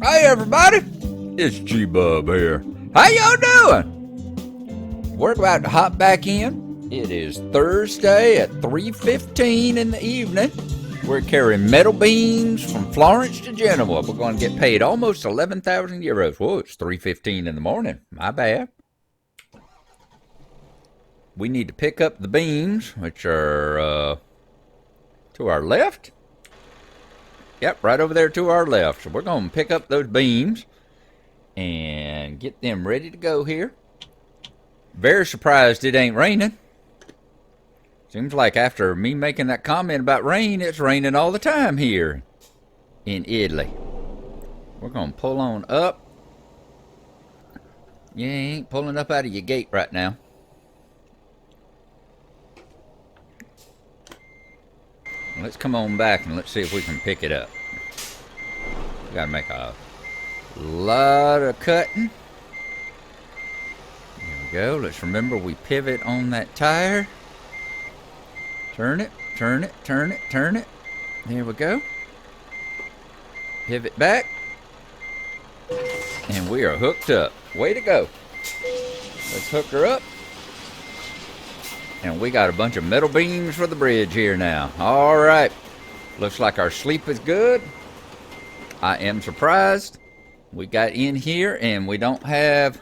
Hey everybody, it's G-Bub here. How y'all doing? We're about to hop back in. It is Thursday at 3:15 in the evening. We're carrying metal beams from Florence to Genoa. We're going to get paid almost 11,000 euros. Whoa, it's 3:15 in the morning. My bad. We need to pick up the beams, which are to our left. Yep, right over there to our left. So we're going to pick up those beams and get them ready to go here. Very surprised it ain't raining. Seems like after me making that comment about rain, it's raining all the time here in Italy. We're going to pull on up. You ain't pulling up out of your gate right now. Let's come on back and let's see if we can pick it up. We gotta make a lot of cutting. There we go. Let's remember we pivot on that tire. Turn it, turn it, turn it, turn it. There we go. Pivot back. And we are hooked up. Way to go. Let's hook her up. And we got a bunch of metal beams for the bridge here now. All right. Looks like our sleep is good. I am surprised. We got in here and we don't have...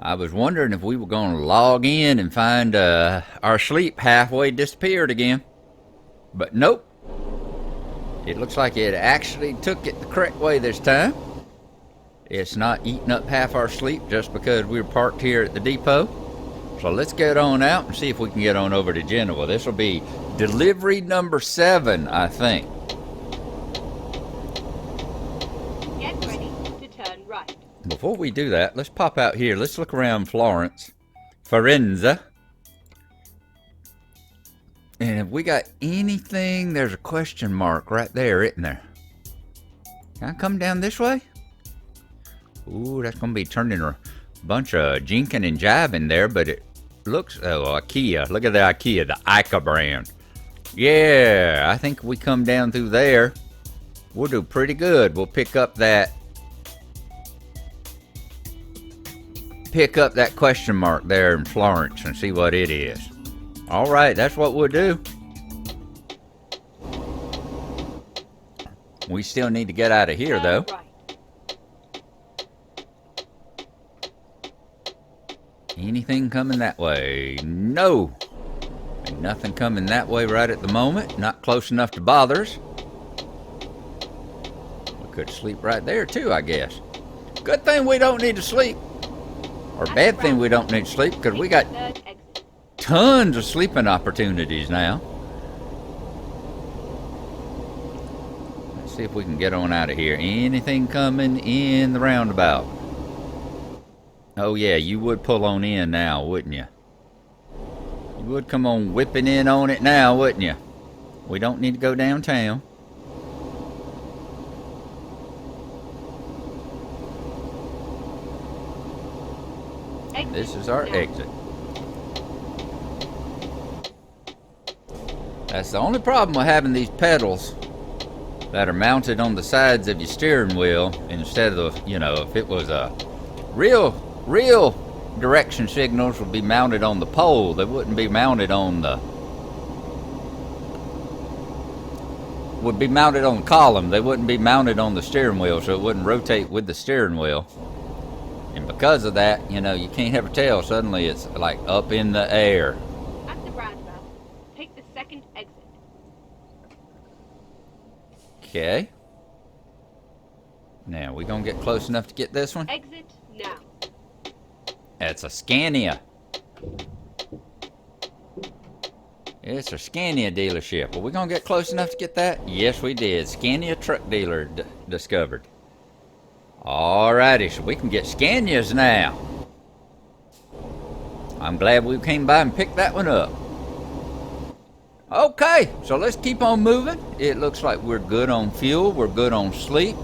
I was wondering if we were going to log in and find our sleep halfway disappeared again. But nope. It looks like it actually took it the correct way this time. It's not eating up half our sleep just because we were parked here at the depot. So let's get on out and see if we can get on over to Genoa. This will be delivery number 7, I think. Get ready to turn right. Before we do that, let's pop out here. Let's look around Florence. Firenze. And if we got anything, there's a question mark right there, isn't there? Can I come down this way? Ooh, that's going to be turning a bunch of jinking and jiving there, but it looks, oh, IKEA. Look at the IKEA, the IKEA brand. Yeah, I think if we come down through there, we'll do pretty good. We'll pick up that question mark there in Florence and see what it is. All right, that's what we'll do. We still need to get out of here, though. Anything coming that way? No. Ain't nothing coming that way right at the moment. Not close enough to bother us. We could sleep right there too, I guess. Good thing we don't need to sleep. Or bad thing we don't need to sleep, because we got tons of sleeping opportunities now. Let's see if we can get on out of here. Anything coming in the roundabout? Oh yeah, you would pull on in now, wouldn't you? You would come on whipping in on it now, wouldn't you? We don't need to go downtown. This is our exit. That's the only problem with having these pedals that are mounted on the sides of your steering wheel instead of, you know, if it was a real direction signals would be mounted on the pole. They wouldn't be mounted on the column. They wouldn't be mounted on the steering wheel, so it wouldn't rotate with the steering wheel. And because of that, you know, you can't ever tell. Suddenly it's like up in the air. At the roundabout, take the second exit. Okay. Now, we gonna get close enough to get this one? Exit now. That's a Scania. It's a Scania dealership. Are we going to get close enough to get that? Yes, we did. Scania truck dealer discovered. Alrighty, so we can get Scanias now. I'm glad we came by and picked that one up. Okay, so let's keep on moving. It looks like we're good on fuel. We're good on sleep.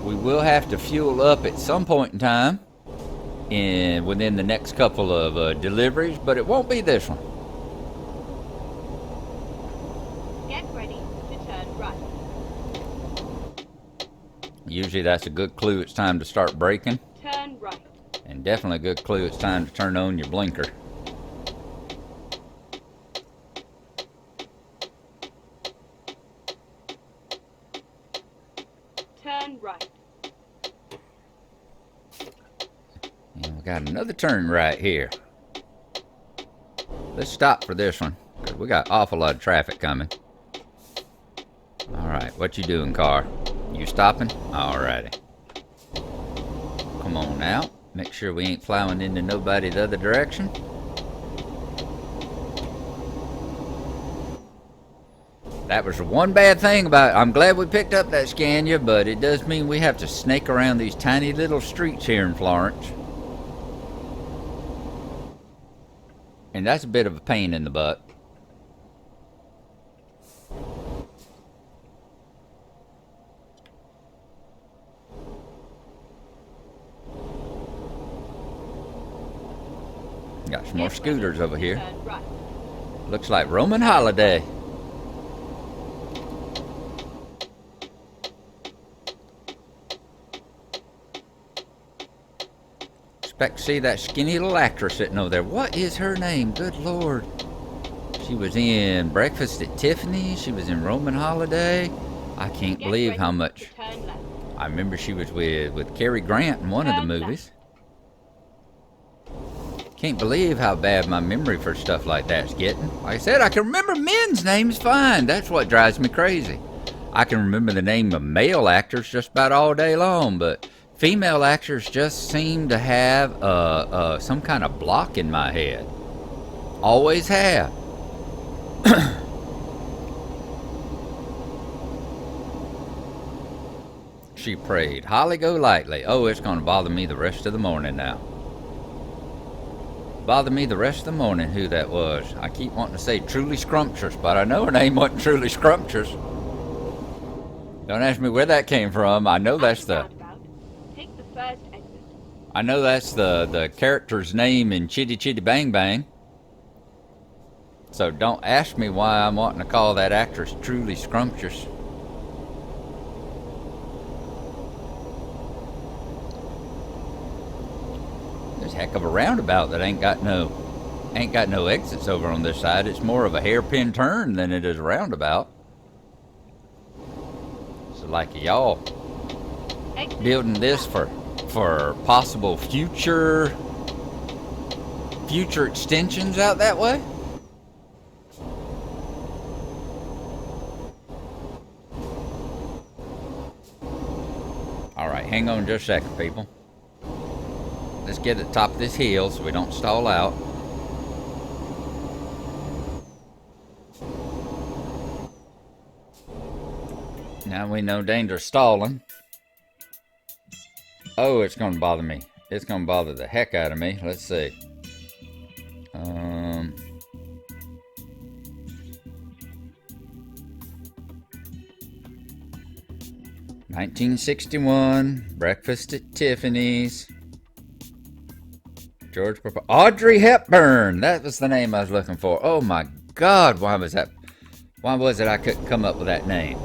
We will have to fuel up at some point in time. Within the next couple of deliveries, but it won't be this one. Get ready to turn right. Usually that's a good clue it's time to start braking. Turn right. And definitely a good clue it's time to turn on your blinker. Turn right. And we got another turn right here. Let's stop for this one, because we got an awful lot of traffic coming. Alright, what you doing, car? You stopping? Alrighty. Come on out. Make sure we ain't plowing into nobody the other direction. That was the one bad thing about it. I'm glad we picked up that Scania, but it does mean we have to snake around these tiny little streets here in Florence. And that's a bit of a pain in the butt. Got some more scooters over here. Turn right. Looks like Roman holiday. Expect to see that skinny little actress sitting over there. What is her name? Good Lord. She was in Breakfast at Tiffany's. She was in Roman Holiday. I can't believe how much. Turn left. I remember she was with Cary Grant in one of the movies. Can't believe how bad my memory for stuff like that's getting. Like I said, I can remember men's names fine. That's what drives me crazy. I can remember the name of male actors just about all day long, but female actors just seem to have some kind of block in my head. Always have. She prayed, "Holly, go lightly." Oh, it's going to bother me the rest of the morning now. Bother me the rest of the morning who that was. I keep wanting to say Truly Scrumptious, but I know her name wasn't Truly Scrumptious. Don't ask me where that came from. I know that's the... Take the first exit. I know that's the character's name in Chitty Chitty Bang Bang. So don't ask me why I'm wanting to call that actress Truly Scrumptious. There's a heck of a roundabout that ain't got no exits over on this side. It's more of a hairpin turn than it is a roundabout. So like y'all building this for possible future extensions out that way? Alright, hang on just a second, people. Let's get at the top of this hill so we don't stall out. Now we know danger stalling. Oh, it's going to bother me. It's going to bother the heck out of me. Let's see. 1961, Breakfast at Tiffany's. Audrey Hepburn. That was the name I was looking for. Oh my God, why was it I couldn't come up with that name?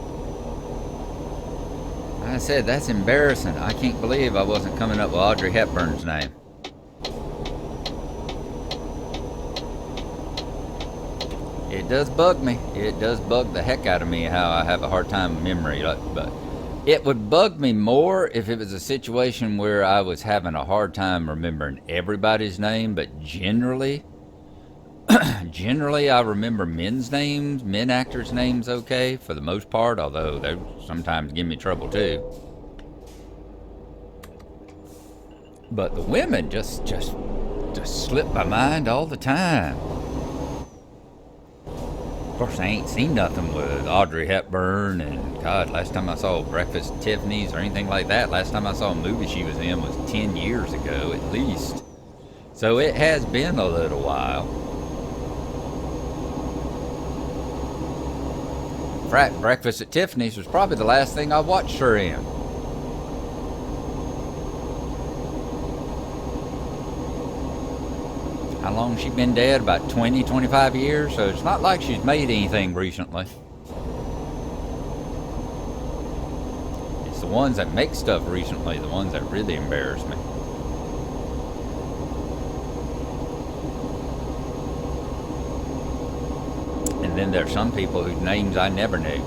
I said, that's embarrassing. I can't believe I wasn't coming up with Audrey Hepburn's name. It does bug me. It does bug the heck out of me how I have a hard time with memory. But it would bug me more if it was a situation where I was having a hard time remembering everybody's name, but generally I remember men's names, men actors' names okay for the most part, although they sometimes give me trouble too. But the women just slip my mind all the time. Of course, I ain't seen nothing with Audrey Hepburn, and God, last time I saw Breakfast at Tiffany's or anything like that, last time I saw a movie she was in was 10 years ago at least. So it has been a little while. Breakfast at Tiffany's was probably the last thing I watched her in. How long has she been dead? About 20, 25 years? So it's not like she's made anything recently. It's the ones that make stuff recently, the ones that really embarrass me. And then there's some people whose names I never knew.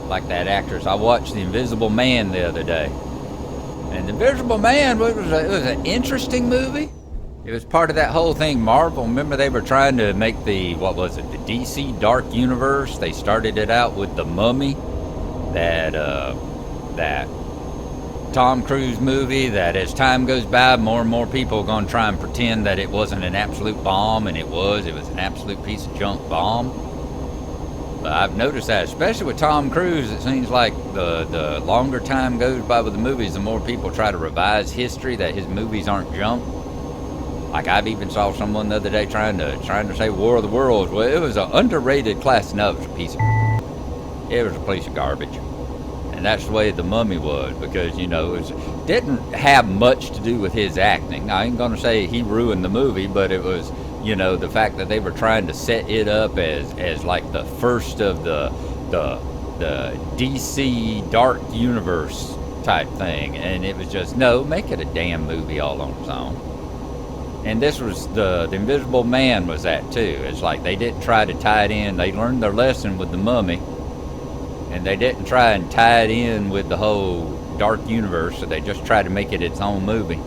Like that actress. I watched The Invisible Man the other day. And The Invisible Man it was an interesting movie. It was part of that whole thing. Marvel, remember they were trying to make the DC Dark Universe. They started it out with The Mummy, that Tom Cruise movie. That as time goes by, more and more people are going to try and pretend that it wasn't an absolute bomb, and it was an absolute piece of junk bomb. But I've noticed that, especially with Tom Cruise, it seems like the longer time goes by with the movies, the more people try to revise history, that his movies aren't junk. Like I've even saw someone the other day trying to say War of the Worlds. Well, it was an underrated classic. No, it was a piece of garbage. And that's the way The Mummy was, because it didn't have much to do with his acting. I ain't gonna say he ruined the movie, but it was the fact that they were trying to set it up as like the first of the DC Dark Universe type thing, and it was just, no, make it a damn movie all on its own. And this was the Invisible Man was that too. It's like they didn't try to tie it in. They learned their lesson with The Mummy, and they didn't try and tie it in with the whole Dark Universe, so they just tried to make it its own movie.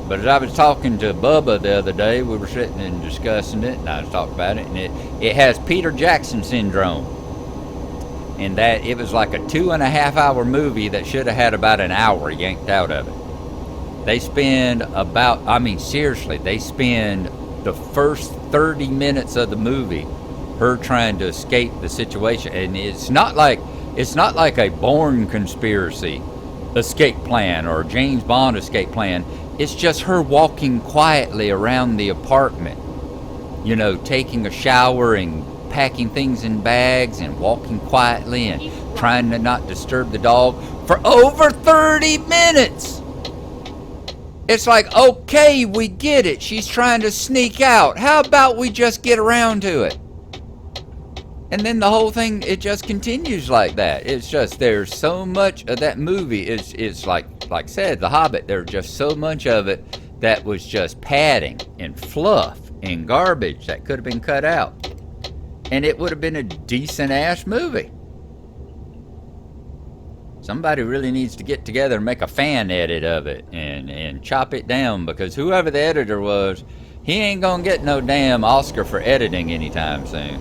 But as I was talking to Bubba the other day, we were sitting and discussing it, and I was talking about it, and it has Peter Jackson syndrome. And that it was like a 2.5-hour movie that should have had about an hour yanked out of it. They spend they spend the first 30 minutes of the movie her trying to escape the situation. And it's not like a Bourne conspiracy escape plan or James Bond escape plan. It's just her walking quietly around the apartment, taking a shower and packing things in bags and walking quietly and trying to not disturb the dog for over 30 minutes. It's like, okay, we get it. She's trying to sneak out. How about we just get around to it? And then the whole thing, it just continues like that. It's just, there's so much of that movie. It's like I said, The Hobbit, there's just so much of it that was just padding and fluff and garbage that could have been cut out. And it would have been a decent-ass movie. Somebody really needs to get together and make a fan edit of it and chop it down, because whoever the editor was, he ain't gonna get no damn Oscar for editing anytime soon.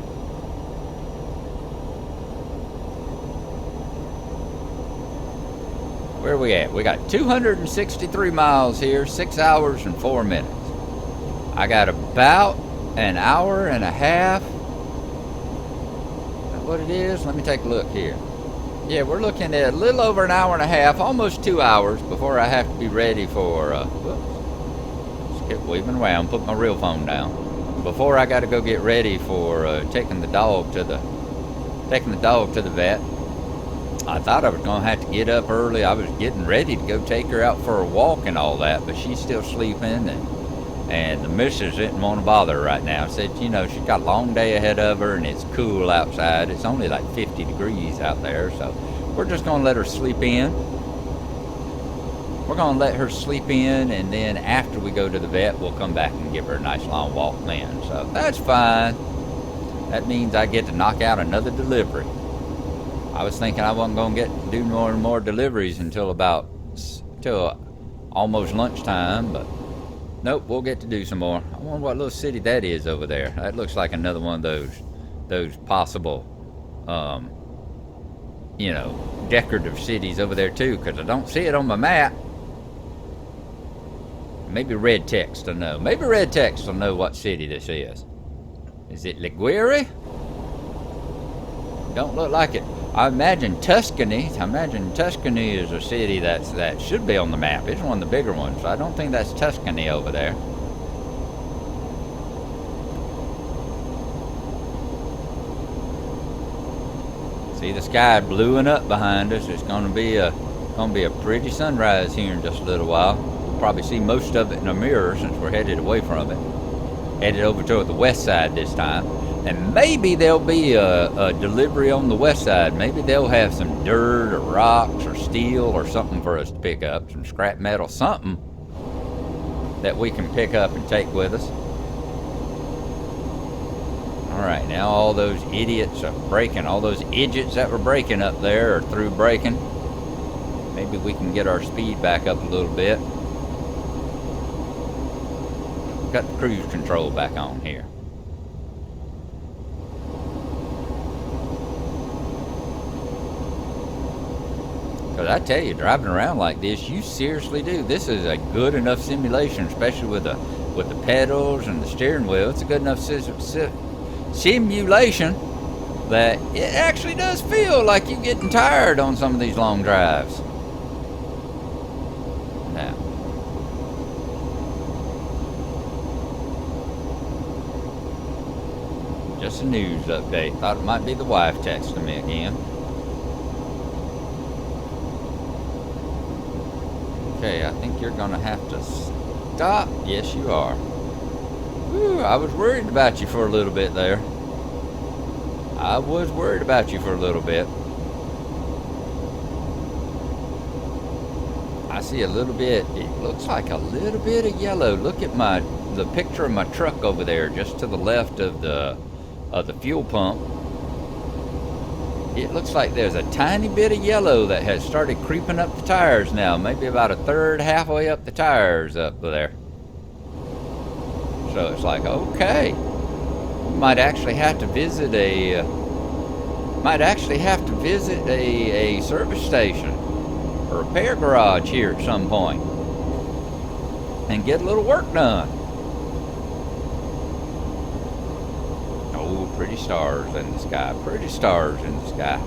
Where are we at? We got 263 miles here, 6 hours and 4 minutes. I got about an hour and a half. Is that what it is? Let me take a look here. Yeah, we're looking at a little over an hour and a half, almost 2 hours before I have to be ready for, whoops, just kept weaving around, put my real phone down. Before I got to go get ready for taking the dog to the vet. I thought I was going to have to get up early. I was getting ready to go take her out for a walk and all that, but she's still sleeping, and the missus didn't want to bother her right now. Said, she's got a long day ahead of her, and it's cool outside. It's only like 50 degrees out there, so we're just going to let her sleep in. We're going to let her sleep in, and then after we go to the vet, we'll come back and give her a nice long walk then. So that's fine. That means I get to knock out another delivery. I was thinking I wasn't going to do more and more deliveries until almost lunchtime, but nope, we'll get to do some more. I wonder what little city that is over there. That looks like another one of those possible, decorative cities over there too, because I don't see it on my map. Maybe red text will know. Maybe red text will know what city this is. Is it Liguori? Don't look like it. I imagine Tuscany is a city that should be on the map. It's one of the bigger ones. So I don't think that's Tuscany over there. See the sky bluing up behind us. It's going to be a pretty sunrise here in just a little while. We'll probably see most of it in a mirror since we're headed away from it. Headed over toward the west side this time. And maybe there'll be a delivery on the west side. Maybe they'll have some dirt or rocks or steel or something for us to pick up. Some scrap metal, something that we can pick up and take with us. Alright, now all those idiots are breaking. All those idiots that were breaking up there are through breaking. Maybe we can get our speed back up a little bit. Got the cruise control back on here. Because I tell you, driving around like this, you seriously do. This is a good enough simulation, especially with the pedals and the steering wheel. It's a good enough simulation that it actually does feel like you're getting tired on some of these long drives. Now, just a news update. Thought it might be the wife texting me again. Okay, I think you're gonna have to stop. Yes, you are. Whew, I was worried about you for a little bit there. I was worried about you for a little bit. I see a little bit. It looks like a little bit of yellow. Look at the picture of my truck over there, just to the left of the fuel pump. It looks like there's a tiny bit of yellow that has started creeping up the tires now. Maybe about a third, halfway up the tires up there. So it's like, okay, we might actually have to visit a service station or repair garage here at some point and get a little work done. Oh, pretty stars in the sky. Pretty stars in the sky.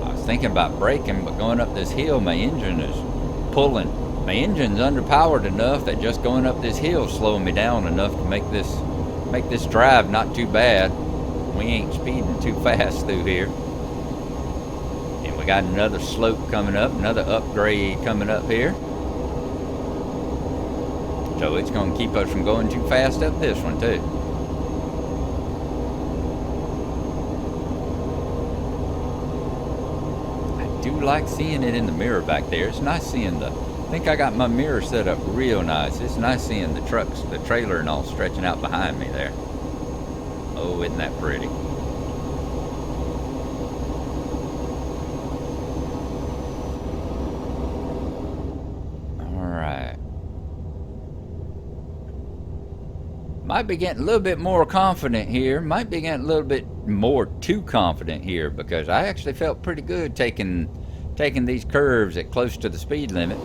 I was thinking about braking, but going up this hill, my engine is pulling. My engine's underpowered enough that just going up this hill is slowing me down enough to make this drive not too bad. We ain't speeding too fast through here. And we got another slope coming up, another upgrade coming up here. So it's going to keep us from going too fast up this one too. I do like seeing it in the mirror back there. It's nice seeing I think I got my mirror set up real nice. It's nice seeing the trucks, the trailer and all stretching out behind me there. Oh, isn't that pretty? Alright. Might be getting a little bit more confident here. Might be getting a little bit more too confident here, because I actually felt pretty good taking these curves at close to the speed limit.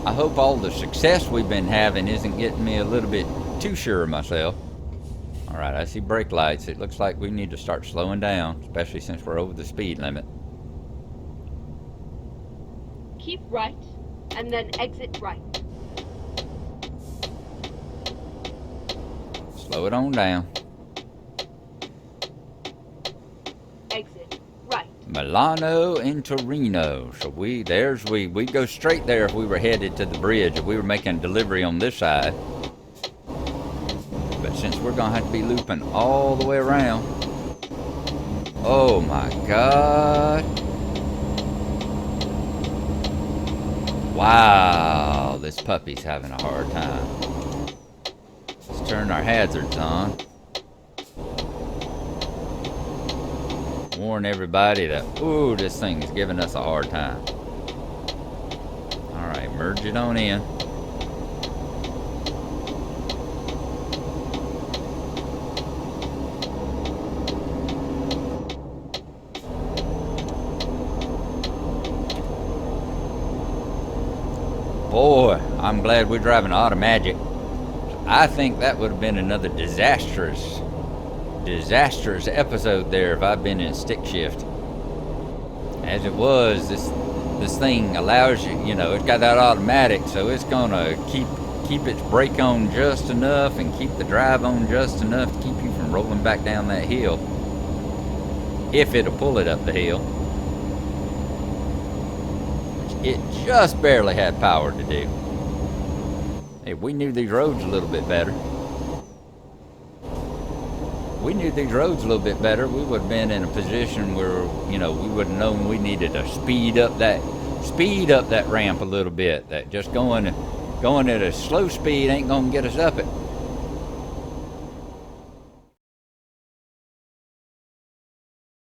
I hope all the success we've been having isn't getting me a little bit too sure of myself. Alright, I see brake lights. It looks like we need to start slowing down, especially since we're over the speed limit. Keep right, and then exit right. Slow it on down. Exit right. Milano and Torino. So we'd go straight there if we were headed to the bridge, if we were making delivery on this side. But since we're gonna have to be looping all the way around. Oh my God. Wow, this puppy's having a hard time. Let's turn our hazards on. Warn everybody that, ooh, this thing is giving us a hard time. Alright, merge it on in. Boy, I'm glad we're driving automatic. I think that would have been another disastrous episode there if I'd been in stick shift. As it was, this thing allows you, it's got that automatic, so it's gonna keep its brake on just enough and keep the drive on just enough to keep you from rolling back down that hill. if it'll pull it up the hill. It just barely had power to do. If we knew these roads a little bit better, we would have been in a position where, you know, we would have known we needed to speed up that ramp a little bit. That just going at a slow speed ain't gonna get us up it.